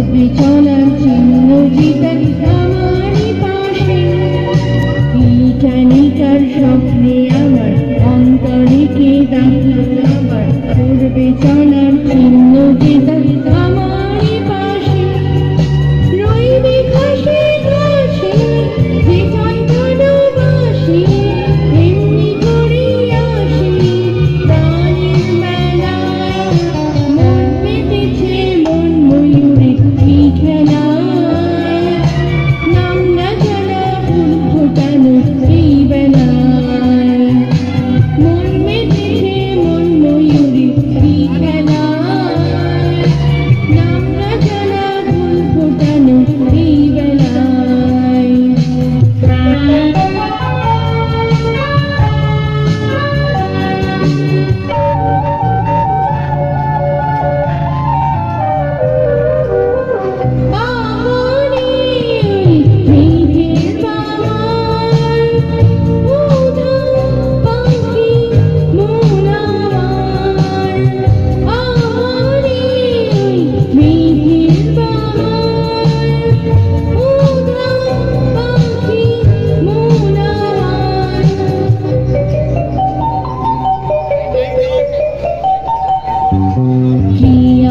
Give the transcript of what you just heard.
করবে চলার চিহ্ন জিতে আমারই পাশে ইটানিকার স্বপ্নে আমার অন্তরে কে ডাকলো আবার করবে চলার চিহ্ন জিতে আমারই পাশে রইবে ঘাসে ঘাসে যেটাই ভালোবাসি এমনি করে আসি প্রাণের মেলায় মন মেতেছে মন ময়ূরে কি খেলায় নাম না জানা ফুল ফোটানো এই বেলায় মন মেতেছে মন ময়ূরে কি খেলায় নাম না জানা ফুল ফোটানো এই বেলায় Hey,